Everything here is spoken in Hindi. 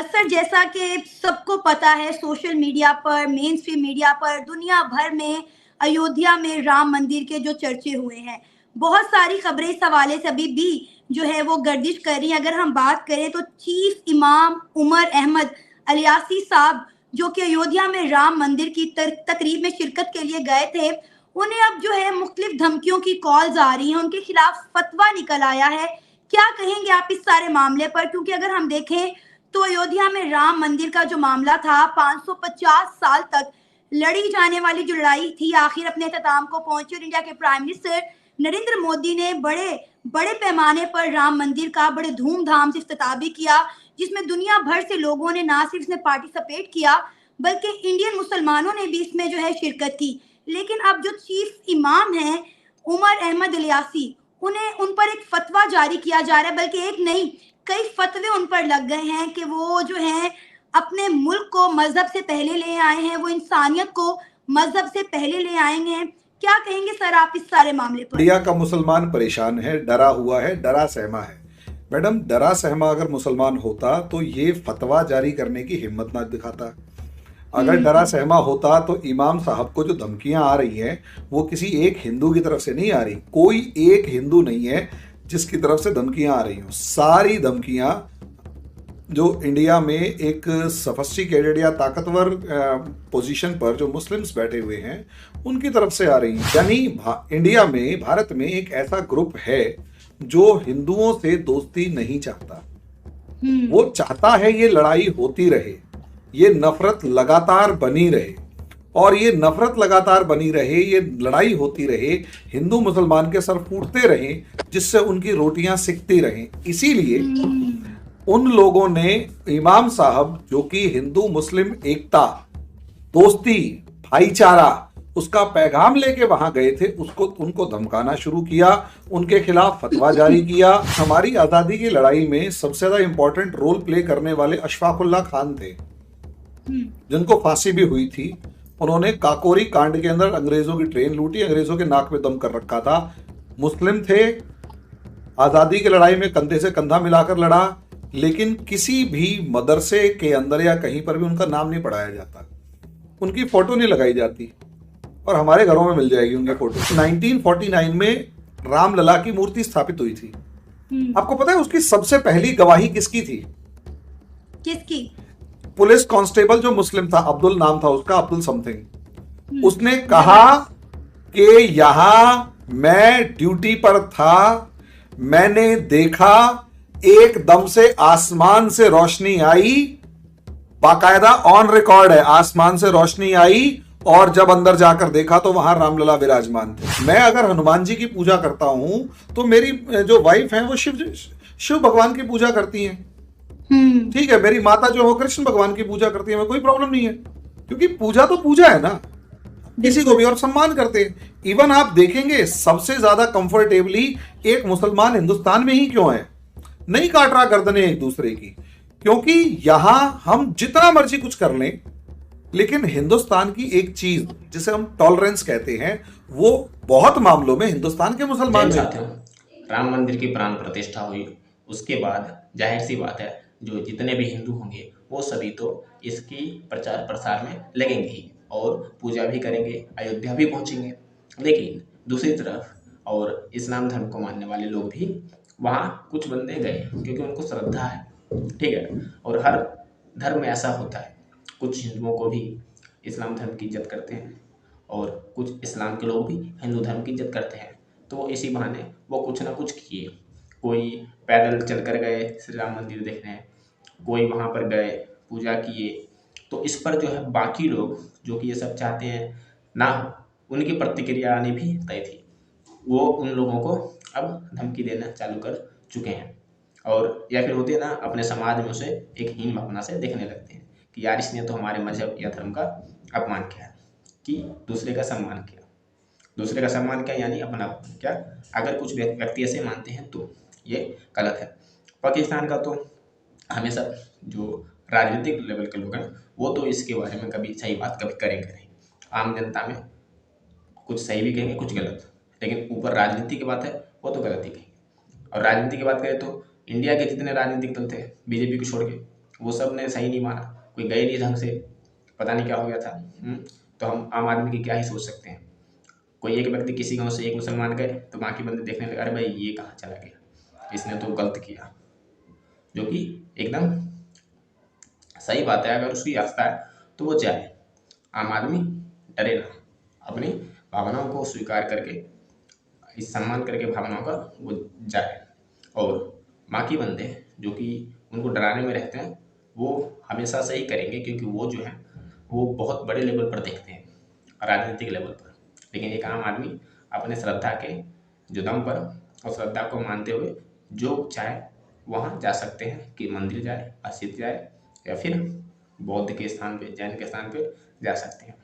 सर, जैसा कि सबको पता है, सोशल मीडिया पर, मेन स्ट्रीम मीडिया पर, दुनिया भर में अयोध्या में राम मंदिर के जो चर्चे हुए हैं, बहुत सारी खबरें इस हवाले से अभी भी जो है वो गर्दिश कर रही हैं। अगर हम बात करें तो चीफ इमाम उमर अहमद अलियासी साहब, जो कि अयोध्या में राम मंदिर की तकरीब में शिरकत के लिए गए थे, उन्हें अब जो है मुख्तलिफ धमकियों की कॉल्स आ रही हैं, उनके खिलाफ फतवा निकल आया है। क्या कहेंगे आप इस सारे मामले पर? क्योंकि अगर हम देखें तो अयोध्या में राम मंदिर का जो मामला था, 550 साल तक लड़ी जाने वाली जो लड़ाई थी, आखिर अपने अख्ताम को पहुंची और इंडिया के प्राइम मिनिस्टर नरेंद्र मोदी ने बड़े बड़े पैमाने पर राम मंदिर का बड़े धूमधाम से इफ्तिताह भी किया, जिसमें दुनिया भर से लोगों ने ना सिर्फ इसमें पार्टिसिपेट किया, बल्कि इंडियन मुसलमानों ने भी इसमें जो है शिरकत की। लेकिन अब जो चीफ इमाम हैं उमर अहमद इलियासी, उन्हें उन पर एक फतवा जारी किया जा रहा है, बल्कि एक नहीं, कई फतवे उन पर लग गए हैं कि वो जो हैं अपने मुल्क को मजहब से पहले ले आए हैं, वो इंसानियत को मजहब से पहले ले आएंगे हैं। क्या कहेंगे सर आप इस सारे मामले पर? इंडिया का मुसलमान परेशान है, डरा हुआ है, डरा सहमा है। मैडम, डरा सहमा अगर मुसलमान होता तो ये फतवा जारी करने की हिम्मत ना दिखाता। अगर डरा सहमा होता तो इमाम साहब को जो धमकियां आ रही हैं वो किसी एक हिंदू की तरफ से नहीं आ रही। कोई एक हिंदू नहीं है जिसकी तरफ से धमकियां आ रही हो। सारी धमकियां जो इंडिया में एक सफिस्टिकेटेड या ताकतवर पोजीशन पर जो मुस्लिम्स बैठे हुए हैं उनकी तरफ से आ रही हैं। यानी इंडिया में, भारत में एक ऐसा ग्रुप है जो हिंदुओं से दोस्ती नहीं चाहता। वो चाहता है ये लड़ाई होती रहे, ये नफरत लगातार बनी रहे, और ये नफरत लगातार बनी रहे, ये लड़ाई होती रहे, हिंदू मुसलमान के सर फूटते रहे, जिससे उनकी रोटियां सिकती रहें। इसीलिए उन लोगों ने इमाम साहब, जो कि हिंदू मुस्लिम एकता, दोस्ती, भाईचारा, उसका पैगाम लेके वहां गए थे, उनको धमकाना शुरू किया, उनके खिलाफ फतवा जारी किया। हमारी आजादी की लड़ाई में सबसे ज्यादा इंपॉर्टेंट रोल प्ले करने वाले अशफाकुल्ला खान थे, जिनको फांसी भी हुई थी। उन्होंने काकोरी कांड के अंदर अंग्रेजों की ट्रेन लूटी, अंग्रेजों के नाक में दम कर रखा था। मुस्लिम थे, आजादी की लड़ाई में कंधे से कंधा मिलाकर लड़ा, लेकिन किसी भी मदरसे के अंदर या कहीं पर भी उनका नाम नहीं पढ़ाया जाता, उनकी फोटो नहीं लगाई जाती, और हमारे घरों में मिल जाएगी उनकी फोटो। 1949 में रामलला की मूर्ति स्थापित हुई थी। आपको पता है उसकी सबसे पहली गवाही किसकी थी? किसकी? पुलिस कांस्टेबल जो मुस्लिम था, अब्दुल नाम था उसका, अब्दुल समथिंग। उसने कहा कि यहां मैं ड्यूटी पर था, मैंने देखा एकदम से आसमान से रोशनी आई, बाकायदा ऑन रिकॉर्ड है, आसमान से रोशनी आई, और जब अंदर जाकर देखा तो वहां रामलला विराजमान थे। मैं अगर हनुमान जी की पूजा करता हूं तो मेरी जो वाइफ है वो शिव भगवान की पूजा करती हैं। ठीक है, मेरी माता जो हो कृष्ण भगवान की पूजा करती है, मैं कोई प्रॉब्लम नहीं है, क्योंकि पूजा तो पूजा है ना, किसी को भी और सम्मान करते हैं। इवन आप देखेंगे सबसे ज्यादा कंफर्टेबली एक मुसलमान हिंदुस्तान में ही क्यों है, नहीं काट रहा गर्दनें एक दूसरे की, क्योंकि यहां हम जितना मर्जी कुछ कर लें, लेकिन हिंदुस्तान की एक चीज जिसे हम टॉलरेंस कहते हैं, वो बहुत मामलों में हिंदुस्तान के मुसलमान साथियों, राम मंदिर की प्राण प्रतिष्ठा हुई, उसके बाद जाहिर सी बात है जो जितने भी हिंदू होंगे वो सभी तो इसकी प्रचार प्रसार में लगेंगे ही, और पूजा भी करेंगे, अयोध्या भी पहुंचेंगे। लेकिन दूसरी तरफ और इस्लाम धर्म को मानने वाले लोग भी वहाँ कुछ बंदे गए क्योंकि उनको श्रद्धा है, ठीक है। और हर धर्म में ऐसा होता है, कुछ हिंदुओं को भी इस्लाम धर्म की इज्जत करते हैं और कुछ इस्लाम के लोग भी हिंदू धर्म की इज्जत करते हैं। तो इसी बहाने वो कुछ ना कुछ किए, कोई पैदल चल कर गए श्री राम मंदिर देखने, कोई वहाँ पर गए पूजा किए। तो इस पर जो है बाकी लोग जो कि ये सब चाहते हैं ना, उनकी प्रतिक्रिया आनी भी तय थी। वो उन लोगों को अब धमकी देना चालू कर चुके हैं, और या फिर होते हैं ना, अपने समाज में उसे एक हीन भावना से देखने लगते हैं कि यार इसने तो हमारे मजहब या धर्म का अपमान किया, कि दूसरे का सम्मान किया। दूसरे का सम्मान किया यानी अपना क्या, अगर कुछ व्यक्ति ऐसे मानते हैं तो ये गलत है। पाकिस्तान का तो हमेशा जो राजनीतिक लेवल के लोग हैं वो तो इसके बारे में कभी सही बात कभी करेंगे नहीं। आम जनता में कुछ सही भी कहेंगे कुछ गलत, लेकिन ऊपर राजनीति की बात है वो तो गलत ही कहेंगे। और राजनीति की बात करें तो इंडिया के जितने राजनीतिक दल थे बीजेपी को छोड़ के, वो सब ने सही नहीं माना, कोई गए नहीं ढंग से, पता नहीं क्या हो गया था। तो हम आम आदमी की क्या ही सोच सकते हैं। कोई एक व्यक्ति किसी गांव से एक मुसलमान गए तो बाकी बंदे देखने लगे, अरे भाई ये कहाँ चला गया, इसने तो गलत किया, जो कि एकदम सही बात है। अगर उसकी आस्था है तो वो जाए, आम आदमी डरे ना, अपनी भावनाओं को स्वीकार करके, इस सम्मान करके भावनाओं का वो जाए। और बाकी बंदे जो कि उनको डराने में रहते हैं वो हमेशा से ही करेंगे, क्योंकि वो जो है वो बहुत बड़े लेवल पर देखते हैं, राजनीतिक लेवल पर। लेकिन एक आम आदमी अपने श्रद्धा के जो दम पर और श्रद्धा को मानते हुए जो चाहे वहाँ जा सकते हैं, कि मंदिर जाए, मस्जिद जाए, या फिर बौद्ध के स्थान पे, जैन के स्थान पे जा सकते हैं।